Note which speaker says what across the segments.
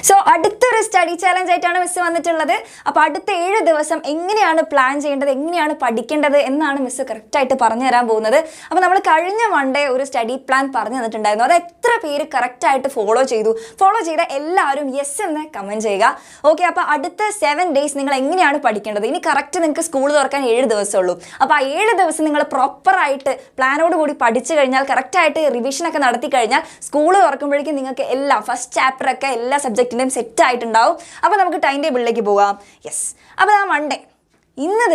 Speaker 1: So അടുത്തൊരു study challenge ആയിട്ടാണ് miss വന്നിട്ടുള്ളത്. അപ്പോൾ അടുത്ത 7 ദിവസം എങ്ങനെയാണ് പ്ലാൻ ചെയ്യേണ്ടത്, എങ്ങനെയാണ് പഠിക്കേണ്ടത് എന്നാണ് മിസ് കറക്റ്റായിട്ട് പറഞ്ഞു തരാൻ പോകുന്നത്. അപ്പോൾ നമ്മൾ കഴിഞ്ഞ മൺഡേ ഒരു സ്റ്റഡി പ്ലാൻ പറഞ്ഞു തന്നിട്ടുണ്ടായിരുന്നു. അത് എത്ര പേര് കറക്റ്റായിട്ട് ഫോളോ ചെയ്ത എല്ലാവരും യെസ് എന്ന് കമൻറ്റ് ചെയ്യുക. ഓക്കെ, അപ്പോൾ അടുത്ത 7 ഡേയ്സ് നിങ്ങൾ എങ്ങനെയാണ് പഠിക്കേണ്ടത്? ഇനി കറക്റ്റ് നിങ്ങൾക്ക് സ്കൂൾ തുറക്കാൻ 7 ദിവസമുള്ളൂ. അപ്പോൾ ആ 7 ദിവസം നിങ്ങൾ പ്രോപ്പറായിട്ട് പ്ലാനോട് കൂടി പഠിച്ചു കഴിഞ്ഞാൽ, കറക്റ്റായിട്ട് റിവിഷനൊക്കെ നടത്തി കഴിഞ്ഞാൽ സ്കൂൾ തുറക്കുമ്പോഴേക്കും നിങ്ങൾക്ക് എല്ലാം ഫസ്റ്റ് ചാപ്റ്ററൊക്കെ എല്ലാ സബ്ജക്റ്റിൻ്റെയും സെറ്റ് ആയിട്ടുണ്ടാവും. അപ്പോൾ നമുക്ക് ടൈം ടേബിളിലേക്ക് പോകാം. യെസ്, അപ്പോൾ ആ മൺഡേ ഇന്നത്തെ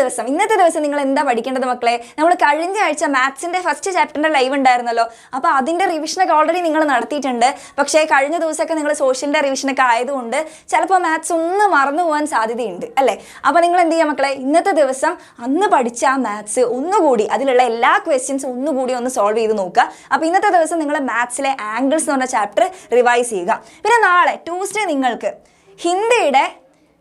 Speaker 1: ദിവസം നിങ്ങൾ എന്താ പഠിക്കേണ്ടത് മക്കളെ? നമ്മൾ കഴിഞ്ഞ ആഴ്ച മാത്സിൻ്റെ ഫസ്റ്റ് ചാപ്റ്ററിൻ്റെ ലൈവ് ഉണ്ടായിരുന്നല്ലോ. അപ്പോൾ അതിൻ്റെ റിവിഷനൊക്കെ ഓൾറെഡി നിങ്ങൾ നടത്തിയിട്ടുണ്ട്. പക്ഷേ കഴിഞ്ഞ ദിവസമൊക്കെ നിങ്ങൾ സോഷ്യലിൻ്റെ റിവിഷനൊക്കെ ആയതുകൊണ്ട് ചിലപ്പോൾ മാത്സ് ഒന്ന് മറന്നു പോകാൻ സാധ്യതയുണ്ട് അല്ലേ? അപ്പോൾ നിങ്ങൾ എന്ത് ചെയ്യുക മക്കളെ? ഇന്നത്തെ ദിവസം അന്ന് പഠിച്ച ആ മാത്സ് ഒന്നുകൂടി, അതിലുള്ള എല്ലാ ക്വസ്റ്റ്യൻസും ഒന്നുകൂടി ഒന്ന് സോൾവ് ചെയ്ത് നോക്കുക. അപ്പോൾ ഇന്നത്തെ ദിവസം നിങ്ങൾ മാത്സിലെ ആംഗിൾസ് എന്ന് പറഞ്ഞ ചാപ്റ്റർ റിവൈസ് ചെയ്യുക. പിന്നെ നാളെ ട്യൂസ്ഡേ നിങ്ങൾക്ക് ഹിന്ദിയുടെ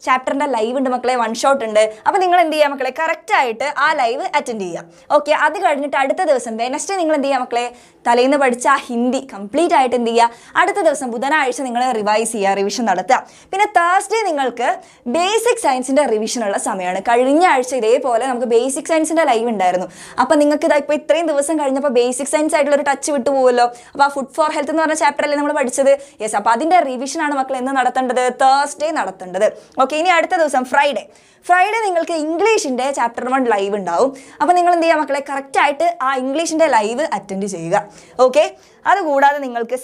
Speaker 1: ചാപ്റ്ററിൻ്റെ ലൈവ് ഉണ്ട് മക്കളെ, 1 ഷോട്ട് ഉണ്ട്. അപ്പോൾ നിങ്ങൾ എന്ത് ചെയ്യുക മക്കളെ? കറക്റ്റായിട്ട് ആ ലൈവ് അറ്റൻഡ് ചെയ്യുക. ഓക്കെ, അത് കഴിഞ്ഞിട്ട് അടുത്ത ദിവസം വെനസ്ഡേ നിങ്ങൾ എന്ത് ചെയ്യുക മക്കളെ? തലേന്ന് പഠിച്ച ആ ഹിന്ദി കംപ്ലീറ്റ് ആയിട്ട് എന്ത് ചെയ്യുക? അടുത്ത ദിവസം ബുധനാഴ്ച നിങ്ങൾ റിവൈസ് ചെയ്യുക, റിവിഷൻ നടത്തുക. പിന്നെ തേഴ്സ്ഡേ നിങ്ങൾക്ക് ബേസിക് സയൻസിൻ്റെ റിവിഷനുള്ള സമയമാണ്. കഴിഞ്ഞ ആഴ്ച ഇതേപോലെ നമുക്ക് ബേസിക് സയൻസിൻ്റെ ലൈവ് ഉണ്ടായിരുന്നു. അപ്പോൾ നിങ്ങൾക്ക് ഇതാ ഇപ്പോൾ ഇത്രയും ദിവസം കഴിഞ്ഞപ്പോൾ ബേസിക് സയൻസ് ആയിട്ടുള്ളൊരു ടച്ച് വിട്ടു പോകുമല്ലോ. അപ്പോൾ ആ ഫുഡ് ഫോർ ഹെൽത്ത് എന്ന് പറഞ്ഞ ചാപ്റ്ററല്ലേ നമ്മൾ പഠിച്ചത്? യെസ്, അപ്പോൾ അതിൻ്റെ റിവിഷനാണ് മക്കൾ എന്ന് നടത്തേണ്ടത്? തേഴ്സ്ഡേ നടത്തേണ്ടത്. ഓക്കെ, ഇനി അടുത്ത ദിവസം ഫ്രൈഡേ നിങ്ങൾക്ക് ഇംഗ്ലീഷിൻ്റെ ചാപ്റ്റർ 1 ലൈവ് ഉണ്ടാവും. അപ്പോൾ നിങ്ങൾ എന്ത് ചെയ്യുക മക്കളെ? കറക്റ്റായിട്ട് ആ ഇംഗ്ലീഷിൻ്റെ ലൈവ് അറ്റൻഡ് ചെയ്യുക. ഓക്കെ, അതുകൂടാതെ നിങ്ങൾക്ക്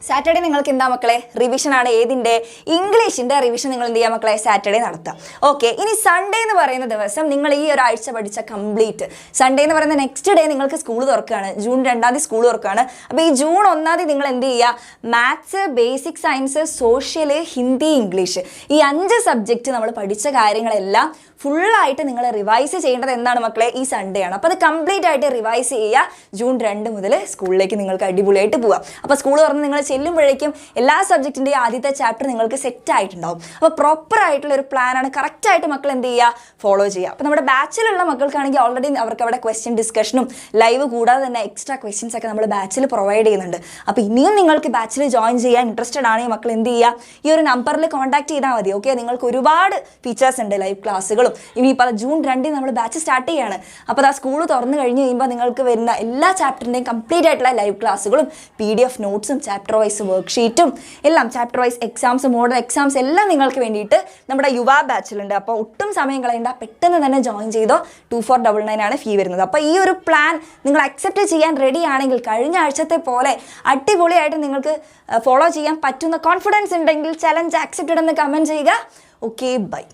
Speaker 1: സാറ്റർഡേ നിങ്ങൾക്ക് എന്താ മക്കളെ? റിവിഷനാണ്. ഏതിൻ്റെ? ഇംഗ്ലീഷിൻ്റെ റിവിഷൻ നിങ്ങൾ എന്ത് ചെയ്യുക മക്കളെ? സാറ്റർഡേ നടത്താം. ഓക്കെ, ഇനി സൺഡേ എന്ന് പറയുന്ന ദിവസം നിങ്ങൾ ഈ ഒരാഴ്ച പഠിച്ച കംപ്ലീറ്റ് സൺഡേ എന്ന് പറയുന്ന നെക്സ്റ്റ് ഡേ നിങ്ങൾക്ക് സ്കൂൾ തുറക്കുകയാണ്. ജൂൺ 2 സ്കൂൾ തുറക്കുകയാണ്. അപ്പോൾ ഈ ജൂൺ 1 നിങ്ങൾ എന്ത് ചെയ്യുക? Maths, basic science, social, Hindi, English ഈ 5 സബ്ജക്റ്റ് നമ്മൾ പഠിച്ച കാര്യങ്ങളെല്ലാം ഫുള്ളായിട്ട് നിങ്ങൾ റിവൈസ് ചെയ്യേണ്ടത് എന്താണ് മക്കളെ? ഈ സൺഡേ ആണ്. അപ്പോൾ അത് കംപ്ലീറ്റ് ആയിട്ട് റിവൈസ് ചെയ്യുക. ജൂൺ 2 മുതൽ സ്കൂളിലേക്ക് നിങ്ങൾക്ക് അടിപൊളിയായിട്ട് പോവാം. അപ്പോൾ സ്കൂൾ തുറന്ന് നിങ്ങൾ ചെല്ലുമ്പോഴേക്കും എല്ലാ സബ്ജക്റ്റിൻ്റെയും ആദ്യത്തെ ചാപ്റ്റർ നിങ്ങൾക്ക് സെറ്റ് ആയിട്ടുണ്ടാവും. അപ്പോൾ പ്രോപ്പർ ആയിട്ടുള്ള ഒരു പ്ലാനാണ്. കറക്റ്റായിട്ട് മക്കൾ എന്ത് ചെയ്യുക? ഫോളോ ചെയ്യുക. അപ്പോൾ നമ്മുടെ ബാച്ചിലുള്ള മക്കൾക്കാണെങ്കിൽ ഓൾറെഡി അവർക്ക് അവിടെ ക്വസ്റ്റ്യൻ ഡിസ്കഷനും ലൈവ് കൂടാതെ തന്നെ എക്സ്ട്രാ ക്വസ്റ്റ്യൻസ് ഒക്കെ നമ്മൾ ബാച്ചിൽ പ്രൊവൈഡ് ചെയ്യുന്നുണ്ട്. അപ്പോൾ ഇനിയും നിങ്ങൾക്ക് ബാച്ചിൽ ജോയിൻ ചെയ്യാൻ ഇൻട്രസ്റ്റഡ് ആണെങ്കിൽ മക്കൾ എന്ത് ചെയ്യുക? ഈ ഒരു നമ്പറിൽ കോൺടാക്ട് ചെയ്താൽ മതി. ഓക്കെ, നിങ്ങൾക്ക് ഒരുപാട് ഫീച്ചേഴ്സ് ഉണ്ട്, ലൈവ് ക്ലാസ്സുകളും. ഇനി ഇപ്പോൾ ജൂൺ 2 നമ്മൾ ബാച്ച് സ്റ്റാർട്ട് ചെയ്യാണ്. അപ്പോൾ ആ സ്കൂൾ തുറന്നു കഴിഞ്ഞ് കഴിയുമ്പോൾ നിങ്ങൾക്ക് വരുന്ന എല്ലാ ചാപ്റ്ററിൻ്റെയും കംപ്ലീറ്റ് ആയിട്ടുള്ള ലൈവ് ക്ലാസ്സുകളും PDF നോട്ട്സും ചാപ്റ്റർ വൈസ് വർക്ക്ഷീറ്റും എല്ലാം, chapter wise exams, model exams എല്ലാം നിങ്ങൾക്ക് വേണ്ടിയിട്ട് നമ്മുടെ യുവ ബാച്ചിലുണ്ട്. അപ്പോൾ ഒട്ടും സമയം കളയണ്ട, പെട്ടെന്ന് തന്നെ ജോയിൻ ചെയ്തോ. 2499 ആണ് ഫീ വരുന്നത്. അപ്പോൾ ഈ ഒരു പ്ലാൻ നിങ്ങൾ അക്സെപ്റ്റ് ചെയ്യാൻ റെഡി ആണെങ്കിൽ കഴിഞ്ഞ ആഴ്ചത്തെ പോലെ അടിപൊളിയായിട്ട് നിങ്ങൾക്ക് ഫോളോ ചെയ്യാൻ പറ്റുന്ന കോൺഫിഡൻസ് ഉണ്ടെങ്കിൽ ചലഞ്ച് അക്സെപ്റ്റഡ് എന്ന് കമൻറ്റ് ചെയ്യുക. Okay, by.